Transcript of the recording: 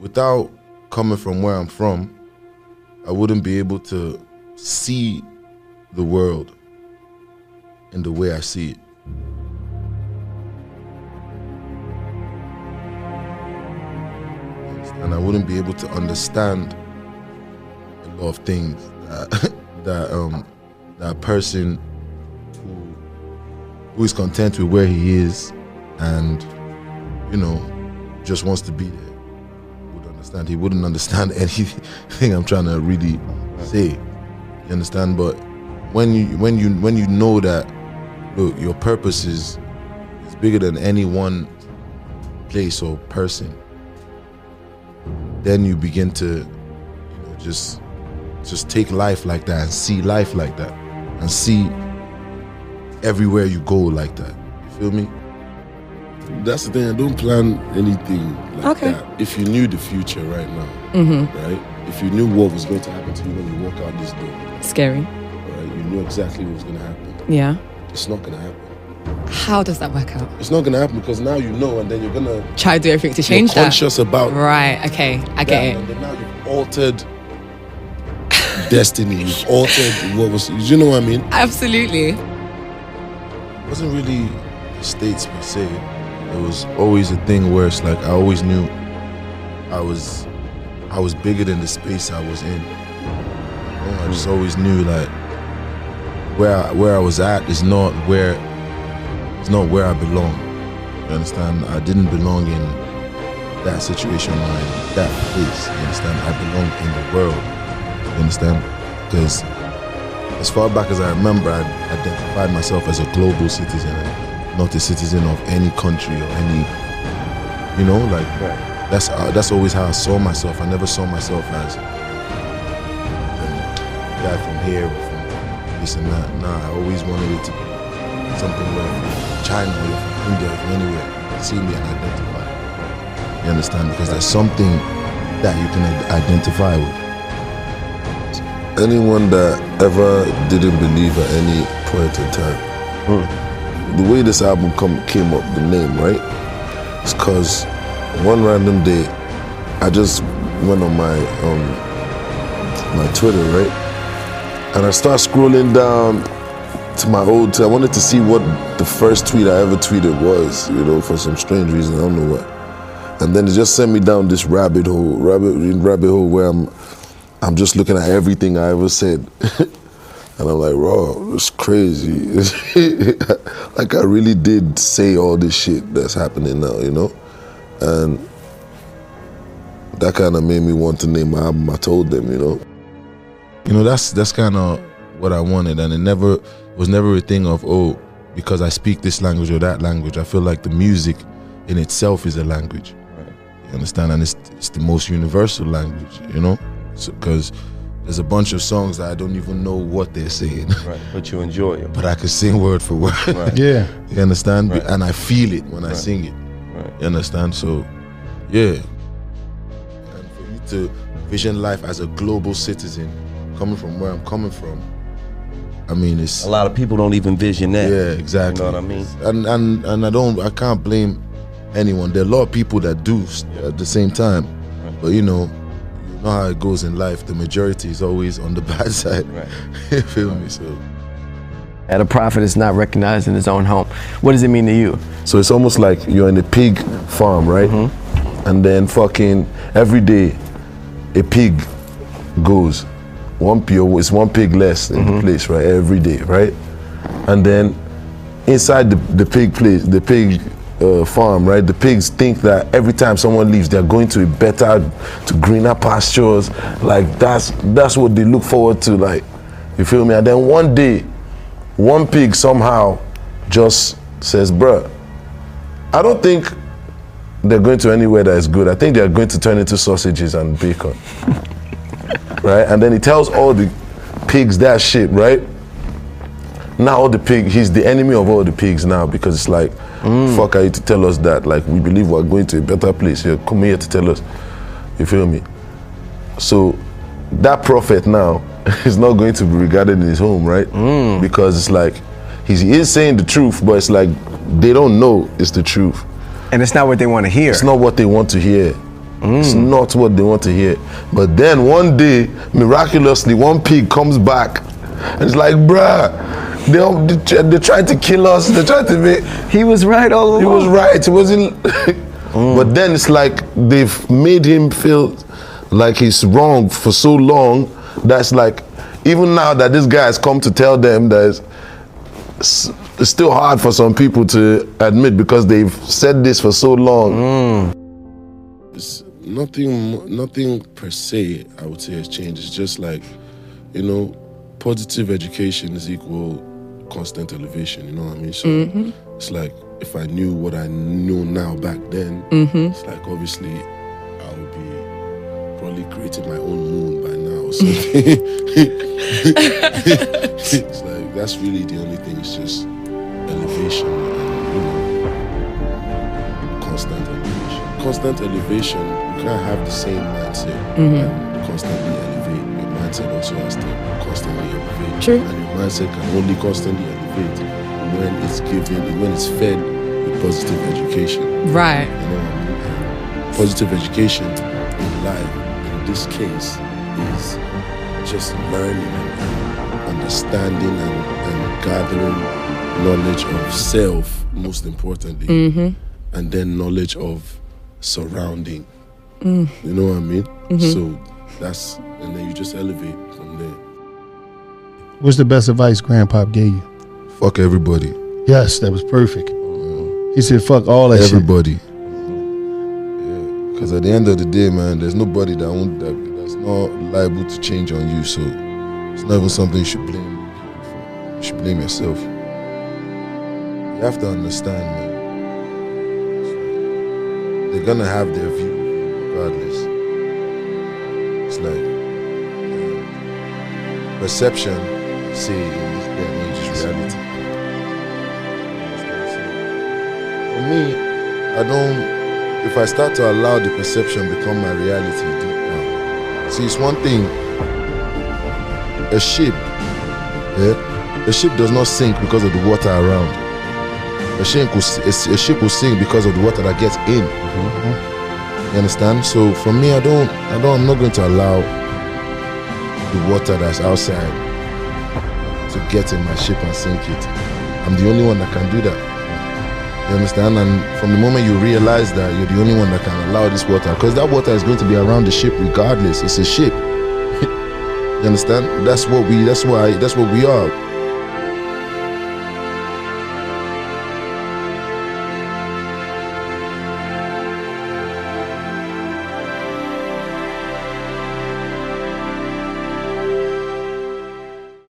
without coming from where I'm from, I wouldn't be able to see the world in the way I see it. And I wouldn't be able to understand a lot of things that a person who is content with where he is and, you know, just wants to be there would understand. He wouldn't understand anything I'm trying to really say. You understand? But when you know that, look, your purpose is bigger than any one place or person, then you begin to, you know, just take life like that and see life like that and see everywhere you go like that. You feel me? That's the thing, I don't plan anything like that. If you knew the future right now, right? If you knew what was going to happen to you when you walk out this door. Scary. Right? You knew exactly what was going to happen. Yeah. It's not going to happen. How does that work out? It's not going to happen because now you know, and then you're going to try to do everything to change that. You're conscious about Right, okay, I get it. And then now you've altered destiny. You've altered what was, you know what I mean? Absolutely. It wasn't really the States per se. It was always a thing where it's like I always knew I was bigger than the space I was in. You know, I just always knew like where I was at is not where I belong. You understand? I didn't belong in that situation or in that place. You understand? I belong in the world. You understand? Because as far back as I remember, I identified myself as a global citizen and not a citizen of any country or any, you know, like that's always how I saw myself. I never saw myself as a guy from here or from this and that. Nah, I always wanted it to be something where from China or from India or from anywhere, see me and identify. You understand? Because there's something that you can identify with. Anyone that ever didn't believe at any point in time, the way this album came up, the name, right? It's because one random day, I just went on my Twitter, right? And I started scrolling down to my old, I wanted to see what the first tweet I ever tweeted was, you know, for some strange reason, I don't know what. And then it just sent me down this rabbit hole where I'm just looking at everything I ever said. And I'm like, bro, it's crazy. Like I really did say all this shit that's happening now, you know? And that kind of made me want to name my album I Told Them, you know? You know, that's kind of what I wanted, and it was never a thing of, oh, because I speak this language or that language. I feel like the music in itself is a language. Right. You understand? And it's the most universal language, you know? Because there's a bunch of songs that I don't even know what they're saying. Right, but you enjoy it. But I can sing word for word. Right. Yeah. You understand? Right. And I feel it when I sing it. Right. You understand? So, yeah. And for you to vision life as a global citizen, coming from where I'm coming from, I mean, it's... A lot of people don't even vision that. Yeah, exactly. You know what I mean? And I can't blame anyone. There are a lot of people that do at the same time. Right. But you know how it goes in life. The majority is always on the bad side. Right. You feel me? So. And a prophet is not recognized in his own home. What does it mean to you? So it's almost like you're in a pig farm, right? Mm-hmm. And then fucking every day, a pig goes. It's one pig less in the place, right? Every day, right? And then inside the pig place, the pig farm, right? The pigs think that every time someone leaves, they're going to to greener pastures. Like that's what they look forward to. Like, you feel me? And then one day, one pig somehow just says, "Bruh, I don't think they're going to anywhere that is good. I think they're going to turn into sausages and bacon." Right? And then he tells all the pigs that shit, right? Now all the he's the enemy of all the pigs now, because it's like, fuck are you to tell us that? Like, we believe we're going to a better place. You're coming here to tell us. You feel me? So that prophet now is not going to be regarded in his home, right? Because it's like, he is saying the truth, but it's like, they don't know it's the truth. And it's not what they want to hear. It's not what they want to hear. It's not what they want to hear. But then one day, miraculously, one pig comes back and it's like, bruh, they're trying to kill us. They're trying to make. He was right all along. He was right. It wasn't. But then it's like they've made him feel like he's wrong for so long. That's like, even now that this guy has come to tell them that it's still hard for some people to admit because they've said this for so long. It's nothing per se, I would say, has changed. It's just like, positive education is equal constant elevation, you know what I mean? So it's like, if I knew what I know now back then, it's like, obviously, I would be probably creating my own moon by now or something. It's like, that's really the only thing. It's just elevation and, constant elevation. Constant elevation, you can't have the same mindset and constantly elevate. Your mindset also has to constantly elevate. True. And your mindset can only constantly elevate when it's fed with positive education. Right. You know what I mean? And positive education in life, in this case, is just learning and understanding and gathering knowledge of self, most importantly, and then knowledge of surrounding. You know what I mean? So and then you just elevate from there. What's the best advice Grandpop gave you? Fuck everybody. Yes, that was perfect. He said, fuck all that Everybody. Yeah. Because at the end of the day, man, there's nobody that's not liable to change on you. So it's not even something you should blame people for. You should blame yourself. You have to understand, man. They're gonna have their view regardless. It's like perception, say in this day and age, is reality. For me, if I start to allow the perception become my reality deep down. See, it's one thing, a ship does not sink because of the water around. A ship will sink because of the water that gets in. You understand? So for me, I'm not going to allow the water that's outside to get in my ship and sink it. I'm the only one that can do that. You understand? And from the moment you realize that you're the only one that can allow this water, because that water is going to be around the ship regardless. It's a ship. You understand? That's what we are.